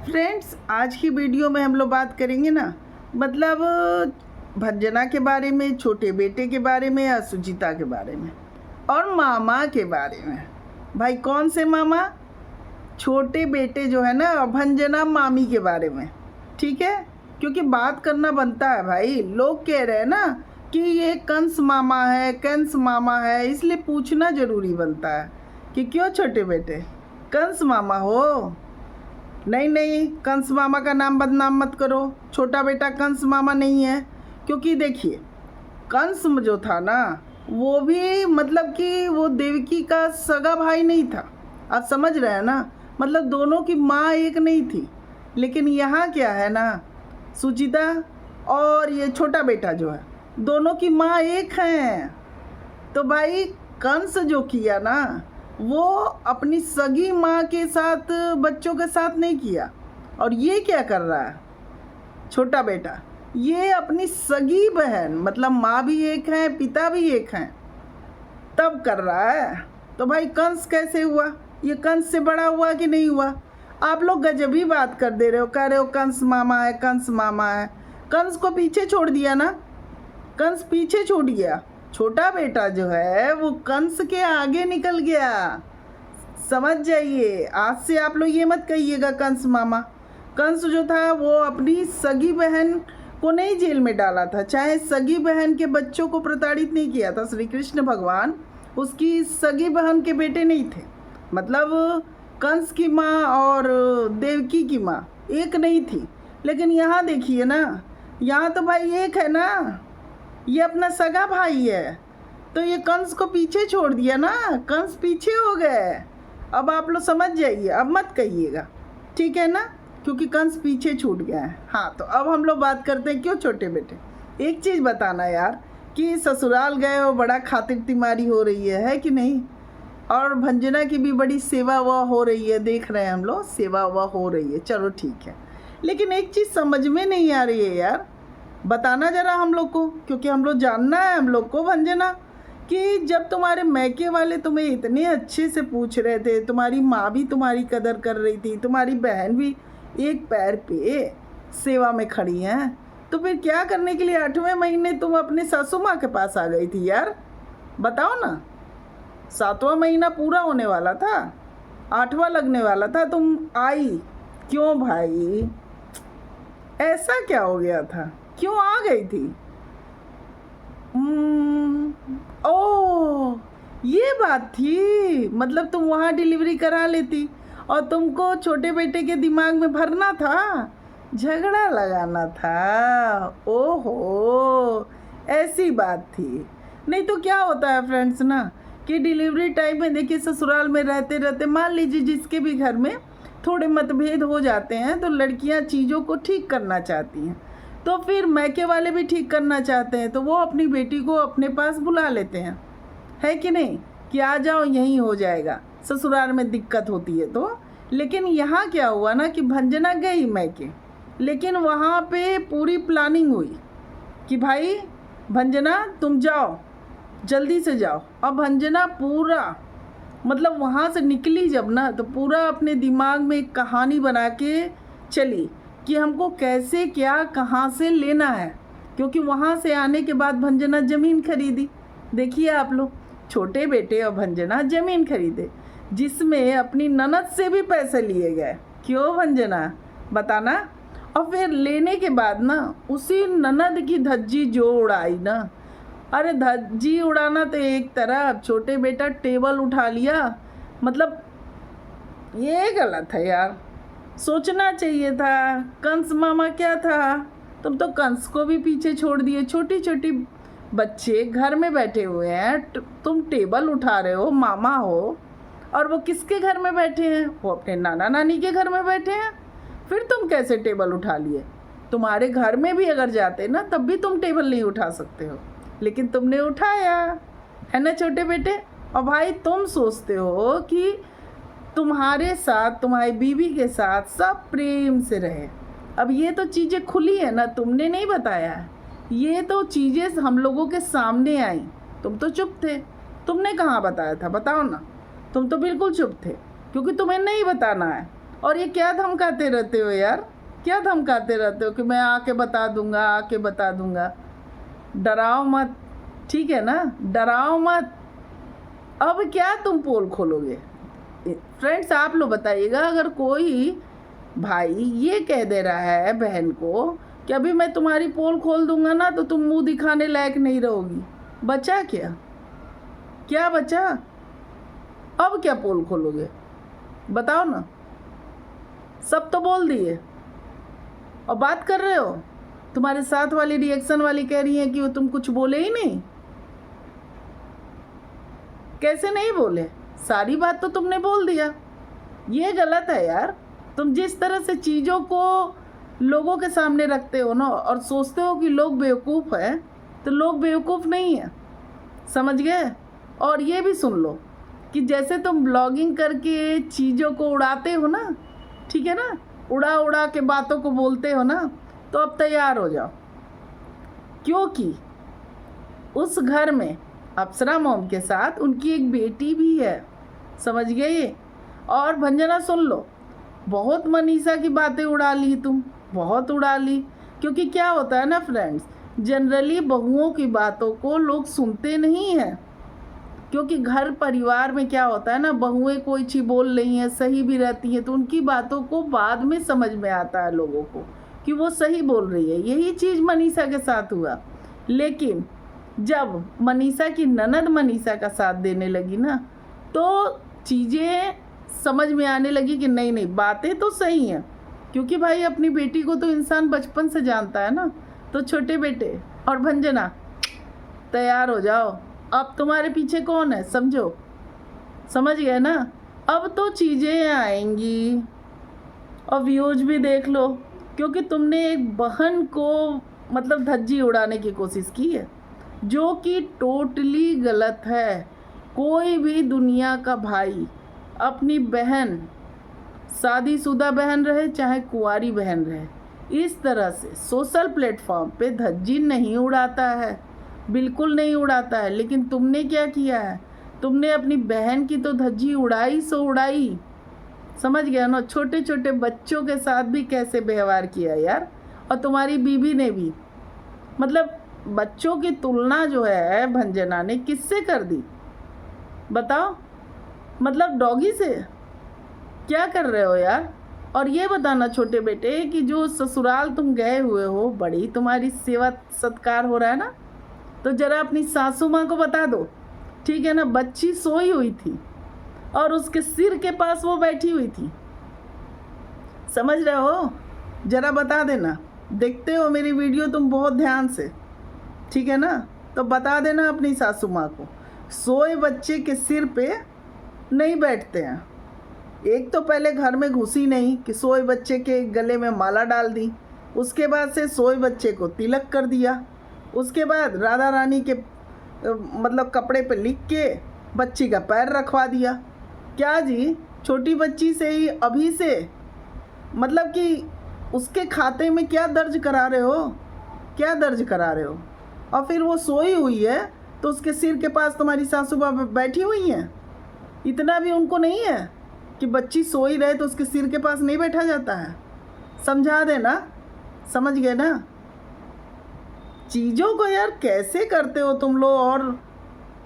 Friends, आज की video में हम लोग बात करेंगे ना, मतलब भंजना के बारे में, छोटे बेटे के बारे में या सुचिता के बारे में और मामा के बारे में। भाई कौन से मामा? छोटे बेटे जो है ना, और भंजना मामी के बारे में। ठीक है, क्योंकि बात करना बनता है भाई। लोग कह रहे हैं ना कि ये कंस मामा है, कंस मामा है, इसलिए पूछना ज़रूरी बनता है कि क्यों छोटे बेटे कंस मामा हो। नहीं नहीं, कंस मामा का नाम बदनाम मत करो। छोटा बेटा कंस मामा नहीं है, क्योंकि देखिए कंस जो था ना, वो भी मतलब कि वो देवकी का सगा भाई नहीं था। आप समझ रहे हैं ना, मतलब दोनों की माँ एक नहीं थी। लेकिन यहाँ क्या है ना, सुचिता और ये छोटा बेटा जो है, दोनों की माँ एक हैं। तो भाई कंस जो किया ना, वो अपनी सगी माँ के साथ बच्चों के साथ नहीं किया। और ये क्या कर रहा है छोटा बेटा? ये अपनी सगी बहन, मतलब माँ भी एक है, पिता भी एक हैं, तब कर रहा है। तो भाई कंस कैसे हुआ? ये कंस से बड़ा हुआ कि नहीं हुआ? आप लोग गजबी बात कर दे रहे हो, कह रहे हो कंस मामा है, कंस मामा है। कंस को पीछे छोड़ दिया ना, कंस पीछे छूट गया। छोटा बेटा जो है वो कंस के आगे निकल गया। समझ जाइए, आज से आप लोग ये मत कहिएगा कंस मामा। कंस जो था वो अपनी सगी बहन को नहीं जेल में डाला था, चाहे सगी बहन के बच्चों को प्रताड़ित नहीं किया था। श्री कृष्ण भगवान उसकी सगी बहन के बेटे नहीं थे। मतलब कंस की माँ और देवकी की माँ एक नहीं थी। लेकिन यहाँ देखिए ना, यहाँ तो भाई एक है ना, ये अपना सगा भाई है। तो ये कंस को पीछे छोड़ दिया ना, कंस पीछे हो गए। अब आप लोग समझ जाइए, अब मत कहिएगा, ठीक है ना, क्योंकि कंस पीछे छूट गया है। हाँ, तो अब हम लोग बात करते हैं क्यों छोटे बेटे। एक चीज़ बताना यार, कि ससुराल गए हो, बड़ा खातिर तिमारी हो रही है कि नहीं? और भंजना की भी बड़ी सेवा वा हो रही है, देख रहे हैं हम लोग, सेवा वा हो रही है, चलो ठीक है। लेकिन एक चीज़ समझ में नहीं आ रही है यार, बताना ज़रा हम लोग को, क्योंकि हम लोग जानना है हम लोग को भंजना, कि जब तुम्हारे मैके वाले तुम्हें इतने अच्छे से पूछ रहे थे, तुम्हारी माँ भी तुम्हारी कदर कर रही थी, तुम्हारी बहन भी एक पैर पे सेवा में खड़ी हैं, तो फिर क्या करने के लिए 8वें महीने तुम अपने सासू माँ के पास आ गई थी यार? बताओ ना। 7वां महीना पूरा होने वाला था, 8वां लगने वाला था, तुम आई क्यों भाई? ऐसा क्या हो गया था, क्यों आ गई थी? ओह, ये बात थी। मतलब तुम वहाँ डिलीवरी करा लेती और तुमको छोटे बेटे के दिमाग में भरना था, झगड़ा लगाना था। ओहो, ऐसी बात थी। नहीं तो क्या होता है फ्रेंड्स ना, कि डिलीवरी टाइम में देखिए, ससुराल में रहते रहते मान लीजिए जिसके भी घर में थोड़े मतभेद हो जाते हैं, तो लड़कियां चीज़ों को ठीक करना चाहती हैं, तो फिर मैके वाले भी ठीक करना चाहते हैं, तो वो अपनी बेटी को अपने पास बुला लेते हैं, है कि नहीं, कि आ जाओ यहीं हो जाएगा, ससुराल में दिक्कत होती है तो। लेकिन यहाँ क्या हुआ ना, कि भंजना गई मैके, लेकिन वहाँ पे पूरी प्लानिंग हुई कि भाई भंजना तुम जाओ, जल्दी से जाओ। और भंजना पूरा मतलब वहाँ से निकली जब ना, तो पूरा अपने दिमाग में एक कहानी बना के चली कि हमको कैसे क्या कहाँ से लेना है। क्योंकि वहाँ से आने के बाद भंजना ज़मीन खरीदी। देखिए आप लोग, छोटे बेटे और भंजना ज़मीन खरीदे, जिसमें अपनी ननद से भी पैसे लिए गए। क्यों भंजना, बताना। और फिर लेने के बाद ना, उसी ननद की धज्जी जो उड़ाई ना, अरे धज्जी उड़ाना तो एक तरफ, छोटे बेटा टेबल उठा लिया। मतलब ये गलत है यार, सोचना चाहिए था। कंस मामा क्या था, तुम तो कंस को भी पीछे छोड़ दिए। छोटी छोटी बच्चे घर में बैठे हुए हैं, तुम टेबल उठा रहे हो, मामा हो। और वो किसके घर में बैठे हैं? वो अपने नाना नानी के घर में बैठे हैं। फिर तुम कैसे टेबल उठा लिए? तुम्हारे घर में भी अगर जाते ना, तब भी तुम टेबल नहीं उठा सकते हो, लेकिन तुमने उठाया, है ना छोटे बेटे। और भाई तुम सोचते हो कि तुम्हारे साथ, तुम्हारी बीवी के साथ सब प्रेम से रहे। अब ये तो चीज़ें खुली है ना, तुमने नहीं बताया है, ये तो चीज़ें हम लोगों के सामने आई। तुम तो चुप थे, तुमने कहाँ बताया था, बताओ ना। तुम तो बिल्कुल चुप थे, क्योंकि तुम्हें नहीं बताना है। और ये क्या धमकाते रहते हो यार, क्या धमकाते रहते हो कि मैं आके बता दूंगा, आके बता दूंगा। डराओ मत, ठीक है ना, डराओ मत। अब क्या तुम पोल खोलोगे? फ्रेंड्स आप लोग बताइएगा, अगर कोई भाई ये कह दे रहा है बहन को कि अभी मैं तुम्हारी पोल खोल दूंगा ना तो तुम मुंह दिखाने लायक नहीं रहोगी, बचा क्या? क्या बचा? अब क्या पोल खोलोगे बताओ ना? सब तो बोल दिए और बात कर रहे हो। तुम्हारे साथ वाली रिएक्शन वाली कह रही है कि वो तुम कुछ बोले ही नहीं। कैसे नहीं बोले? सारी बात तो तुमने बोल दिया। ये गलत है यार। तुम जिस तरह से चीज़ों को लोगों के सामने रखते हो ना और सोचते हो कि लोग बेवकूफ़ है, तो लोग बेवकूफ़ नहीं है, समझ गए? और ये भी सुन लो कि जैसे तुम ब्लॉगिंग करके चीज़ों को उड़ाते हो ना, ठीक है ना, उड़ा उड़ा के बातों को बोलते हो ना, तो अब तैयार हो जाओ, क्योंकि उस घर में अप्सरा मॉम के साथ उनकी एक बेटी भी है, समझ गए? और भंजना सुन लो, बहुत मनीषा की बातें उड़ा ली तुम, बहुत उड़ा ली। क्योंकि क्या होता है ना फ्रेंड्स, जनरली बहुओं की बातों को लोग सुनते नहीं हैं, क्योंकि घर परिवार में क्या होता है ना, बहुएं कोई चीज़ बोल रही हैं, सही भी रहती हैं, तो उनकी बातों को बाद में समझ में आता है लोगों को कि वो सही बोल रही है। यही चीज़ मनीषा के साथ हुआ। लेकिन जब मनीषा की ननद मनीषा का साथ देने लगी ना, तो चीज़ें समझ में आने लगी कि नहीं नहीं, बातें तो सही हैं। क्योंकि भाई अपनी बेटी को तो इंसान बचपन से जानता है ना। तो छोटे बेटे और भंजना तैयार हो जाओ, अब तुम्हारे पीछे कौन है समझो, समझ गए ना? अब तो चीज़ें आएंगी और व्यूज भी देख लो, क्योंकि तुमने एक बहन को मतलब धज्जी उड़ाने की कोशिश की है, जो कि टोटली गलत है। कोई भी दुनिया का भाई अपनी बहन, शादीशुदा बहन रहे चाहे कुंवारी बहन रहे, इस तरह से सोशल प्लेटफॉर्म पे धज्जी नहीं उड़ाता है, बिल्कुल नहीं उड़ाता है। लेकिन तुमने क्या किया है, तुमने अपनी बहन की तो धज्जी उड़ाई सो उड़ाई, समझ गया ना? छोटे छोटे बच्चों के साथ भी कैसे व्यवहार किया यार। और तुम्हारी बीबी ने भी, मतलब बच्चों की तुलना जो है भंजना ने किससे कर दी बताओ? मतलब डॉगी से। क्या कर रहे हो यार? और ये बताना छोटे बेटे कि जो ससुराल तुम गए हुए हो, बड़ी तुम्हारी सेवा सत्कार हो रहा है ना, तो ज़रा अपनी सासू माँ को बता दो, ठीक है ना? बच्ची सोई हुई थी और उसके सिर के पास वो बैठी हुई थी, समझ रहे हो? ज़रा बता देना। देखते हो मेरी वीडियो तुम बहुत ध्यान से, ठीक है ना? तो बता देना अपनी सासू माँ को, सोए बच्चे के सिर पे नहीं बैठते हैं। एक तो पहले घर में घुसी नहीं कि सोए बच्चे के गले में माला डाल दी, उसके बाद से सोए बच्चे को तिलक कर दिया, उसके बाद राधा रानी के मतलब कपड़े पे लिख के बच्ची का पैर रखवा दिया। क्या जी, छोटी बच्ची से ही अभी से मतलब कि उसके खाते में क्या दर्ज करा रहे हो, क्या दर्ज करा रहे हो? और फिर वो सोई हुई है तो उसके सिर के पास तुम्हारी सासू माँ बैठी हुई हैं। इतना भी उनको नहीं है कि बच्ची सोई रहे तो उसके सिर के पास नहीं बैठा जाता है। समझा देना, समझ गए ना? चीज़ों को यार कैसे करते हो तुम लोग। और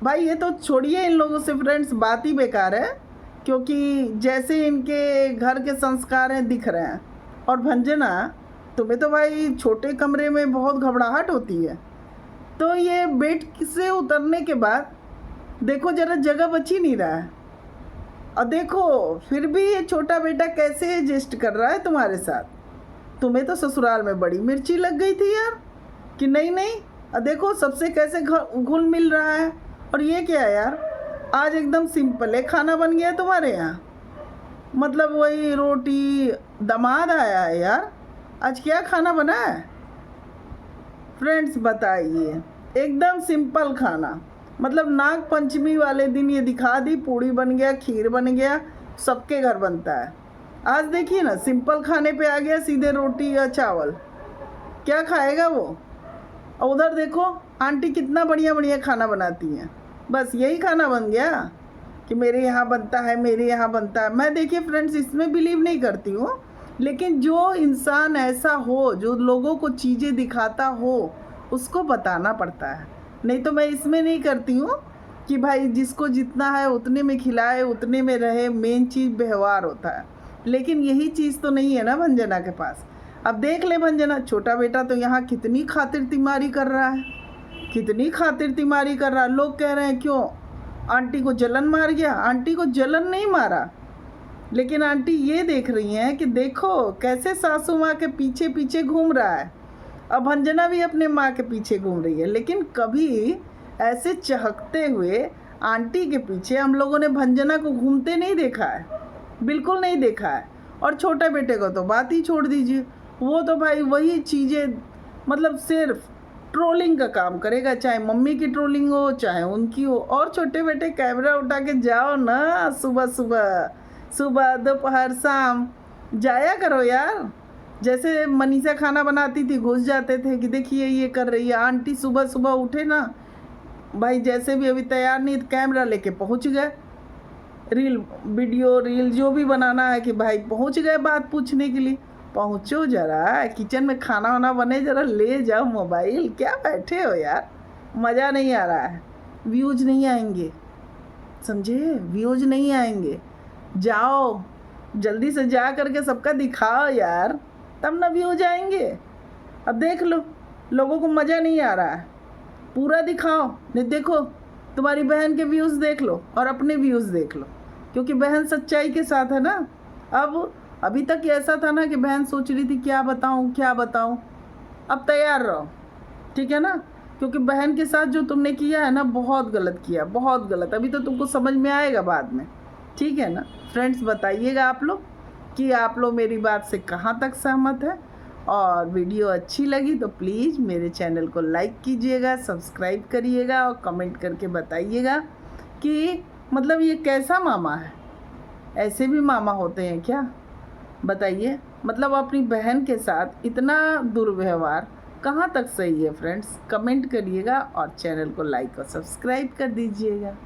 भाई ये तो छोड़िए इन लोगों से फ्रेंड्स, बात ही बेकार है, क्योंकि जैसे इनके घर के संस्कार हैं दिख रहे हैं। और भंजना तुम्हें तो भाई छोटे कमरे में बहुत घबराहट होती है, तो ये बेड से उतरने के बाद देखो जरा जगह बची नहीं रहा है। और देखो फिर भी ये छोटा बेटा कैसे एडजस्ट कर रहा है तुम्हारे साथ। तुम्हें तो ससुराल में बड़ी मिर्ची लग गई थी यार कि नहीं नहीं, और देखो सबसे कैसे घुल मिल रहा है। और ये क्या है यार, आज एकदम सिंपल है खाना बन गया तुम्हारे यहाँ, मतलब वही रोटी, दामाद आया है यार। आज क्या खाना बना है फ्रेंड्स बताइए? एकदम सिंपल खाना, मतलब नाग पंचमी वाले दिन ये दिखा दी, पूड़ी बन गया, खीर बन गया, सबके घर बनता है। आज देखिए ना सिंपल खाने पे आ गया, सीधे रोटी या चावल। क्या खाएगा वो? और उधर देखो आंटी कितना बढ़िया बढ़िया खाना बनाती हैं, बस यही खाना बन गया। कि मेरे यहाँ बनता है, मेरे यहाँ बनता है। मैं देखिए फ्रेंड्स इसमें बिलीव नहीं करती हूँ, लेकिन जो इंसान ऐसा हो, जो लोगों को चीज़ें दिखाता हो, उसको बताना पड़ता है। नहीं तो मैं इसमें नहीं करती हूँ कि भाई जिसको जितना है उतने में खिलाए, उतने में रहे। मेन चीज़ व्यवहार होता है, लेकिन यही चीज़ तो नहीं है ना भंजना के पास। अब देख ले भंजना, छोटा बेटा तो यहाँ कितनी खातिर तिमारी कर रहा है, कितनी खातिर तिमारी कर रहा है। लोग कह रहे हैं क्यों आंटी को जलन मार गया। आंटी को जलन नहीं मारा, लेकिन आंटी ये देख रही हैं कि देखो कैसे सासू माँ के पीछे पीछे घूम रहा है। अब भंजना भी अपने माँ के पीछे घूम रही है, लेकिन कभी ऐसे चहकते हुए आंटी के पीछे हम लोगों ने भंजना को घूमते नहीं देखा है, बिल्कुल नहीं देखा है। और छोटे बेटे को तो बात ही छोड़ दीजिए, वो तो भाई वही चीज़ें मतलब सिर्फ ट्रोलिंग का काम करेगा, चाहे मम्मी की ट्रोलिंग हो चाहे उनकी हो। और छोटे बेटे कैमरा उठा के जाओ ना, सुबह सुबह, सुबह दोपहर शाम जाया करो यार। जैसे मनीषा खाना बनाती थी, घुस जाते थे कि देखिए ये कर रही है आंटी। सुबह सुबह उठे ना भाई, जैसे भी अभी तैयार नहीं, कैमरा लेके पहुंच गए, रील वीडियो रील जो भी बनाना है कि भाई पहुंच गए बात पूछने के लिए। पहुंचो जरा, किचन में खाना वाना बने, जरा ले जाओ मोबाइल। क्या बैठे हो यार, मज़ा नहीं आ रहा है, व्यूज नहीं आएंगे, समझे, व्यूज नहीं आएंगे। जाओ जल्दी से जा करके सबका दिखाओ यार, तब ना व्यूज आएंगे। अब देख लो, लोगों को मज़ा नहीं आ रहा है, पूरा दिखाओ। नहीं देखो, तुम्हारी बहन के व्यूज़ देख लो और अपने व्यूज़ देख लो, क्योंकि बहन सच्चाई के साथ है ना। अब अभी तक ऐसा था ना कि बहन सोच रही थी क्या बताऊं क्या बताऊं। अब तैयार रहो, ठीक है ना, क्योंकि बहन के साथ जो तुमने किया है ना, बहुत गलत किया, बहुत गलत। अभी तो तुमको समझ में आएगा बाद में, ठीक है ना। फ्रेंड्स बताइएगा आप लोग कि आप लोग मेरी बात से कहाँ तक सहमत है, और वीडियो अच्छी लगी तो प्लीज़ मेरे चैनल को लाइक कीजिएगा, सब्सक्राइब करिएगा और कमेंट करके बताइएगा कि मतलब ये कैसा मामा है। ऐसे भी मामा होते हैं क्या, बताइए। मतलब अपनी बहन के साथ इतना दुर्व्यवहार कहाँ तक सही है फ्रेंड्स, कमेंट करिएगा और चैनल को लाइक और सब्सक्राइब कर दीजिएगा।